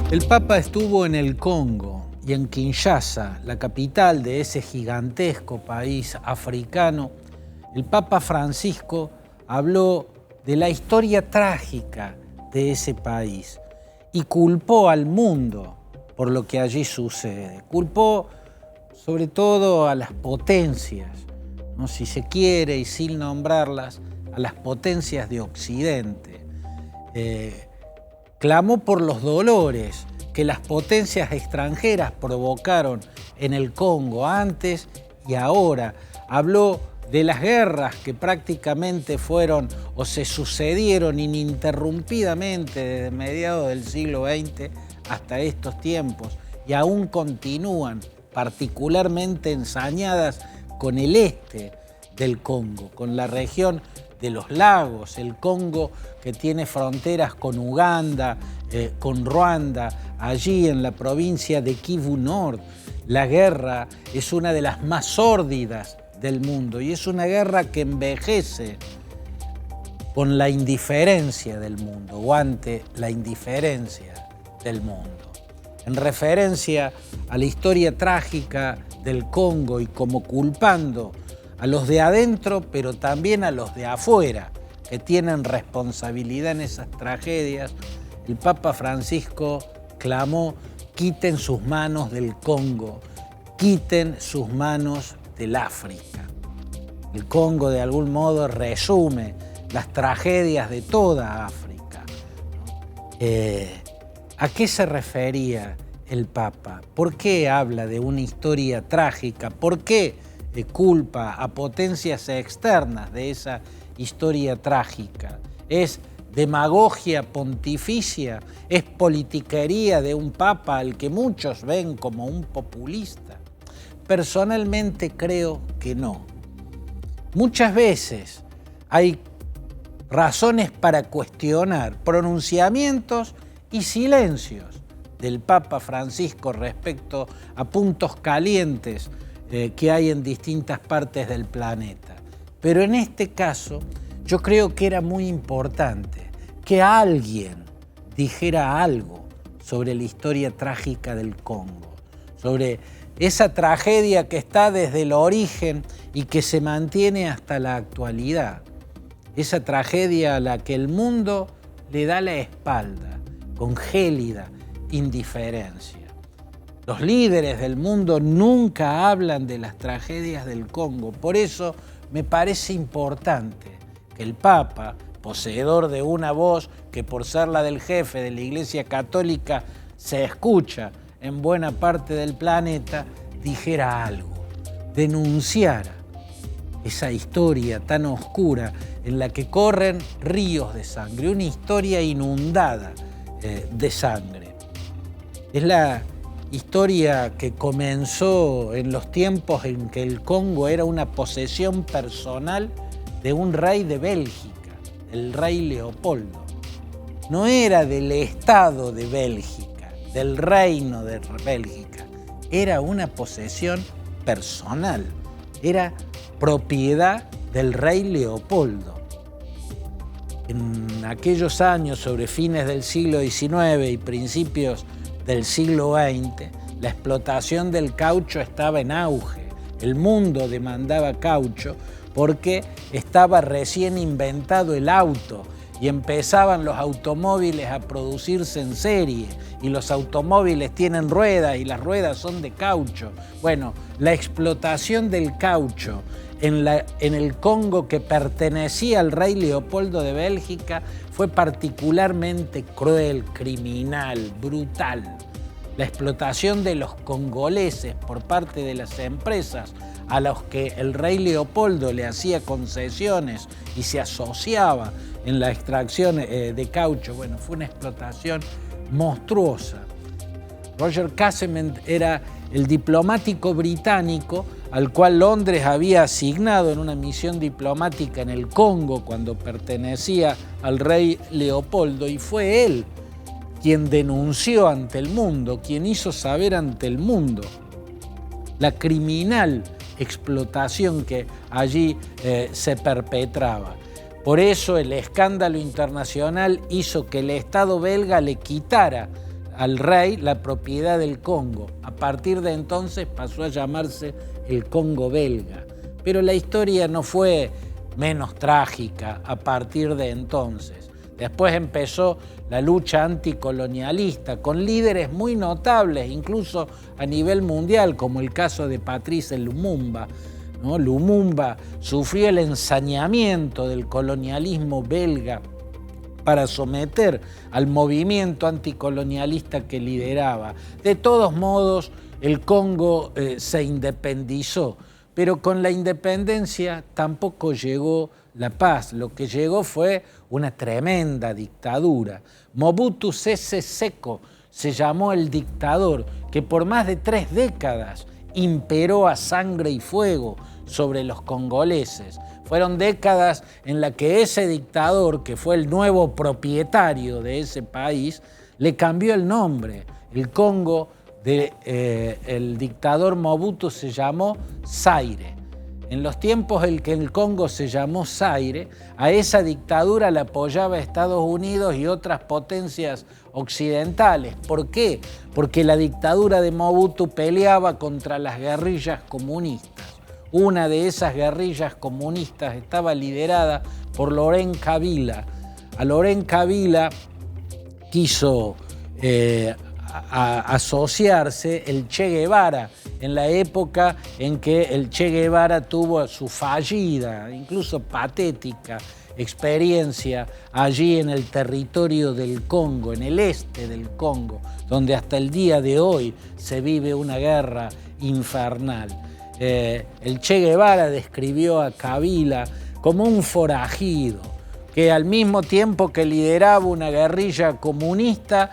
El Papa estuvo en el Congo y en Kinshasa, la capital de ese gigantesco país africano. El Papa Francisco habló de la historia trágica de ese país y culpó al mundo por lo que allí sucede. Culpó sobre todo a las potencias, ¿no? Si se quiere y sin nombrarlas, a las potencias de Occidente. Clamó por los dolores que las potencias extranjeras provocaron en el Congo antes y ahora. Habló de las guerras que prácticamente fueron o se sucedieron ininterrumpidamente desde mediados del siglo XX hasta estos tiempos y aún continúan, particularmente ensañadas con el este del Congo, con la región de los lagos, el Congo que tiene fronteras con Uganda, con Ruanda, allí en la provincia de Kivu Norte. La guerra es una de las más sórdidas del mundo y es una guerra que envejece con la indiferencia del mundo o ante la indiferencia del mundo. En referencia a la historia trágica del Congo y como culpando a los de adentro, pero también a los de afuera, que tienen responsabilidad en esas tragedias, el Papa Francisco clamó: quiten sus manos del Congo, quiten sus manos del África. El Congo de algún modo resume las tragedias de toda África. ¿A qué se refería el Papa? ¿Por qué habla de una historia trágica? ¿Por qué culpa a potencias externas de esa historia trágica? ¿Es demagogia pontificia? ¿Es politiquería de un papa al que muchos ven como un populista? Personalmente creo que no. Muchas veces hay razones para cuestionar pronunciamientos y silencios del Papa Francisco respecto a puntos calientes que hay en distintas partes del planeta. Pero en este caso, yo creo que era muy importante que alguien dijera algo sobre la historia trágica del Congo, sobre esa tragedia que está desde el origen y que se mantiene hasta la actualidad. Esa tragedia a la que el mundo le da la espalda con gélida indiferencia. Los líderes del mundo nunca hablan de las tragedias del Congo. Por eso me parece importante que el Papa, poseedor de una voz que por ser la del jefe de la Iglesia Católica se escucha en buena parte del planeta, dijera algo, denunciara esa historia tan oscura en la que corren ríos de sangre, una historia inundada de sangre. Es la historia que comenzó en los tiempos en que el Congo era una posesión personal de un rey de Bélgica, el rey Leopoldo. No era del Estado de Bélgica, del reino de Bélgica, era una posesión personal, era propiedad del rey Leopoldo. En aquellos años, sobre fines del siglo XIX y principios del siglo XX, la explotación del caucho estaba en auge. El mundo demandaba caucho porque estaba recién inventado el auto y empezaban los automóviles a producirse en serie y los automóviles tienen ruedas y las ruedas son de caucho. Bueno, la explotación del caucho en el Congo, que pertenecía al rey Leopoldo de Bélgica, fue particularmente cruel, criminal, brutal. La explotación de los congoleses por parte de las empresas a los que el rey Leopoldo le hacía concesiones y se asociaba en la extracción de caucho, bueno, fue una explotación monstruosa. Roger Casement era el diplomático británico al cual Londres había asignado en una misión diplomática en el Congo cuando pertenecía al rey Leopoldo, y fue él quien denunció ante el mundo, quien hizo saber ante el mundo la criminal explotación que allí se perpetraba. Por eso el escándalo internacional hizo que el Estado belga le quitara al rey la propiedad del Congo. A partir de entonces pasó a llamarse el Congo belga. Pero la historia no fue menos trágica a partir de entonces. Después empezó la lucha anticolonialista con líderes muy notables, incluso a nivel mundial, como el caso de Patrice Lumumba, ¿no? Lumumba sufrió el ensañamiento del colonialismo belga para someter al movimiento anticolonialista que lideraba. De todos modos, el Congo se independizó, pero con la independencia tampoco llegó la paz. Lo que llegó fue una tremenda dictadura. Mobutu Sese Seko se llamó el dictador que por más de 3 décadas imperó a sangre y fuego sobre los congoleses. Fueron décadas en las que ese dictador, que fue el nuevo propietario de ese país, le cambió el nombre. El Congo el dictador Mobutu se llamó Zaire. En los tiempos en que el Congo se llamó Zaire, a esa dictadura la apoyaba Estados Unidos y otras potencias occidentales. ¿Por qué? Porque la dictadura de Mobutu peleaba contra las guerrillas comunistas. Una de esas guerrillas comunistas estaba liderada por Laurent Kabila. A Laurent Kabila quiso asociarse el Che Guevara en la época en que el Che Guevara tuvo su fallida, incluso patética, experiencia allí en el territorio del Congo, en el este del Congo, donde hasta el día de hoy se vive una guerra infernal. El Che Guevara describió a Kabila como un forajido, que al mismo tiempo que lideraba una guerrilla comunista,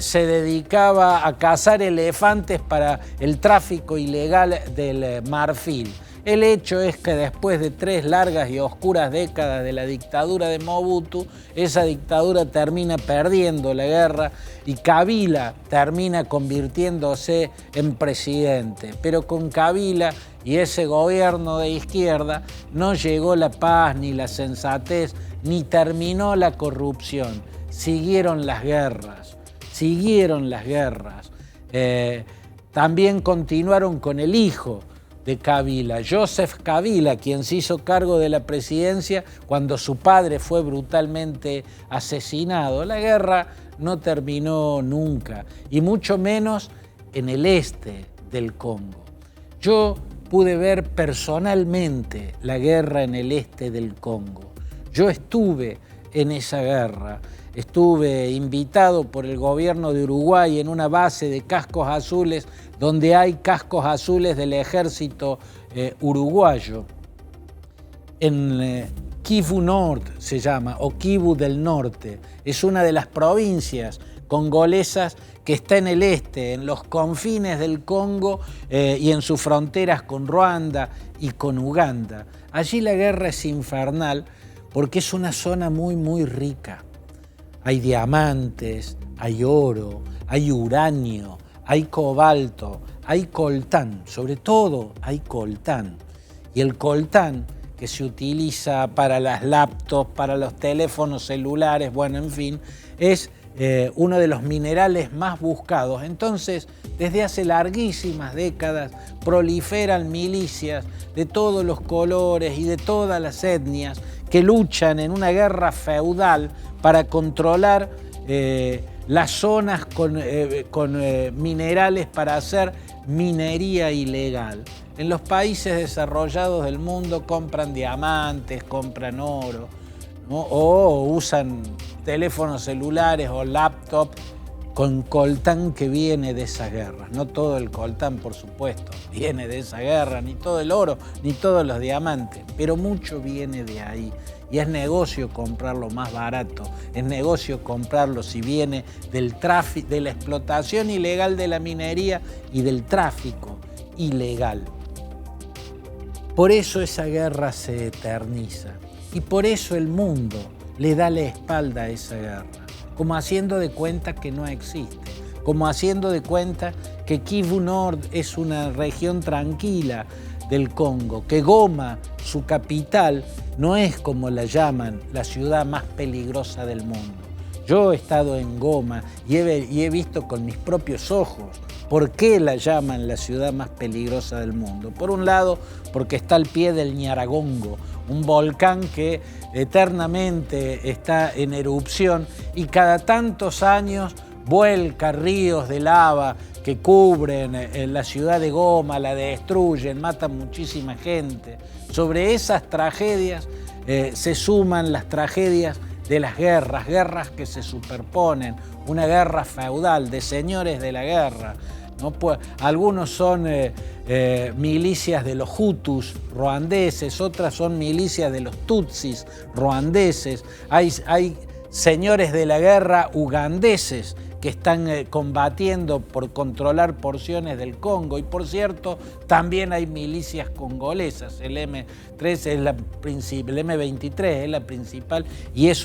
se dedicaba a cazar elefantes para el tráfico ilegal del marfil. El hecho es que después de 3 largas y oscuras décadas de la dictadura de Mobutu, esa dictadura termina perdiendo la guerra y Kabila termina convirtiéndose en presidente. Pero con Kabila y ese gobierno de izquierda no llegó la paz ni la sensatez, ni terminó la corrupción. Siguieron las guerras. También continuaron con el hijo de Kabila, Joseph Kabila, quien se hizo cargo de la presidencia cuando su padre fue brutalmente asesinado. La guerra no terminó nunca, y mucho menos en el este del Congo. Yo pude ver personalmente la guerra en el este del Congo. Yo estuve en esa guerra. Estuve invitado por el gobierno de Uruguay en una base de cascos azules donde hay cascos azules del ejército uruguayo. En Kivu Norte se llama, o Kivu del Norte. Es una de las provincias congolesas que está en el este, en los confines del Congo y en sus fronteras con Ruanda y con Uganda. Allí la guerra es infernal porque es una zona muy, muy rica. Hay diamantes, hay oro, hay uranio, hay cobalto, hay coltán, sobre todo hay coltán. Y el coltán, que se utiliza para las laptops, para los teléfonos celulares, bueno, en fin, es uno de los minerales más buscados. Entonces, desde hace larguísimas décadas proliferan milicias de todos los colores y de todas las etnias que luchan en una guerra feudal para controlar las zonas con minerales para hacer minería ilegal. En los países desarrollados del mundo compran diamantes, compran oro, ¿no? O usan teléfonos celulares o laptops con coltán que viene de esa guerra. No todo el coltán, por supuesto, viene de esa guerra, ni todo el oro, ni todos los diamantes, pero mucho viene de ahí. Y es negocio comprarlo más barato, es negocio comprarlo si viene del tráfico, de la explotación ilegal de la minería y del tráfico ilegal. Por eso esa guerra se eterniza y por eso el mundo le da la espalda a esa guerra, como haciendo de cuenta que no existe, como haciendo de cuenta que Kivu Norte es una región tranquila del Congo, que Goma, su capital, no es como la llaman la ciudad más peligrosa del mundo. Yo he estado en Goma y he visto con mis propios ojos por qué la llaman la ciudad más peligrosa del mundo. Por un lado, porque está al pie del Ñaragongo, un volcán que eternamente está en erupción y cada tantos años vuelca ríos de lava que cubren la ciudad de Goma, la destruyen, matan muchísima gente. Sobre esas tragedias se suman las tragedias de las guerras que se superponen, una guerra feudal de señores de la guerra, ¿no? Pues, algunos son milicias de los Hutus ruandeses, otras son milicias de los Tutsis ruandeses, hay señores de la guerra ugandeses que están combatiendo por controlar porciones del Congo. Y por cierto, también hay milicias congolesas. El M3 es el M23 es la principal y es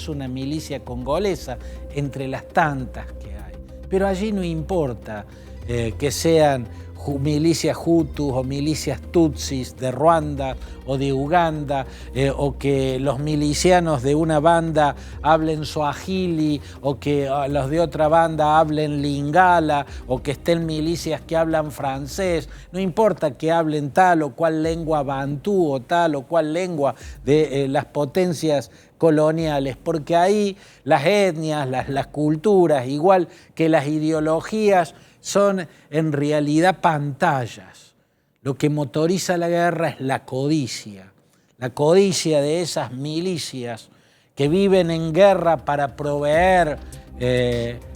una milicia congolesa entre las tantas que hay. Pero allí no importa que sean milicias Hutus o milicias Tutsis de Ruanda o de Uganda, o que los milicianos de una banda hablen Swahili, o que los de otra banda hablen Lingala, o que estén milicias que hablan francés. No importa que hablen tal o cual lengua bantú o tal o cual lengua de las potencias coloniales, porque ahí las etnias, las culturas, igual que las ideologías, son en realidad pantallas. Lo que motoriza la guerra es la codicia de esas milicias que viven en guerra para proveer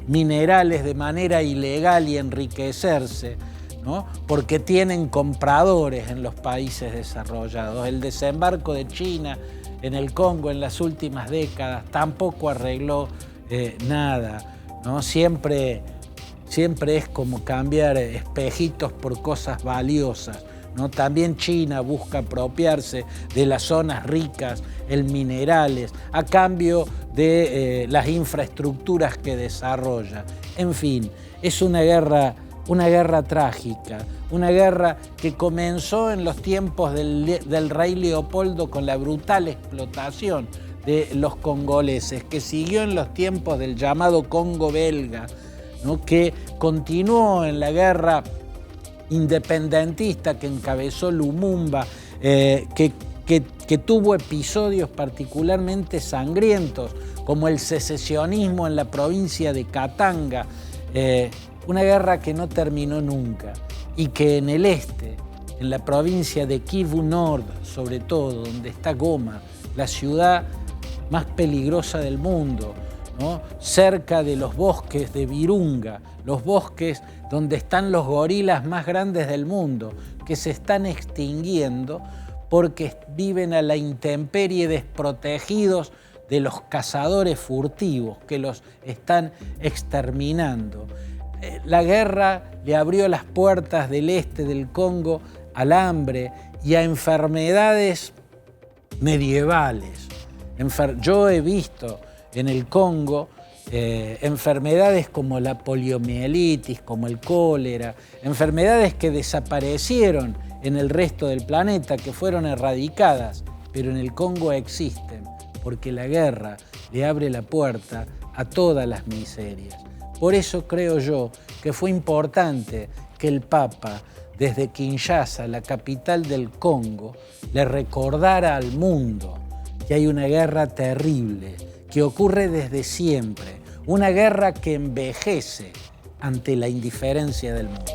minerales de manera ilegal y enriquecerse, ¿no? Porque tienen compradores en los países desarrollados. El desembarco de China en el Congo en las últimas décadas tampoco arregló nada, ¿no? Siempre es como cambiar espejitos por cosas valiosas, ¿no? También China busca apropiarse de las zonas ricas en minerales a cambio de las infraestructuras que desarrolla. En fin, es una guerra trágica, una guerra que comenzó en los tiempos del rey Leopoldo con la brutal explotación de los congoleses, que siguió en los tiempos del llamado Congo belga, ¿no? Que continuó en la guerra independentista que encabezó Lumumba, que tuvo episodios particularmente sangrientos, como el secesionismo en la provincia de Katanga, una guerra que no terminó nunca y que en el este, en la provincia de Kivu Nord, sobre todo, donde está Goma, la ciudad más peligrosa del mundo, ¿no? Cerca de los bosques de Virunga, los bosques donde están los gorilas más grandes del mundo, que se están extinguiendo porque viven a la intemperie, desprotegidos de los cazadores furtivos que los están exterminando. La guerra le abrió las puertas del este del Congo al hambre y a enfermedades medievales. Yo he visto en el Congo enfermedades como la poliomielitis, como el cólera, enfermedades que desaparecieron en el resto del planeta, que fueron erradicadas, pero en el Congo existen, porque la guerra le abre la puerta a todas las miserias. Por eso creo yo que fue importante que el Papa, desde Kinshasa, la capital del Congo, le recordara al mundo que hay una guerra terrible, que ocurre desde siempre, una guerra que envejece ante la indiferencia del mundo.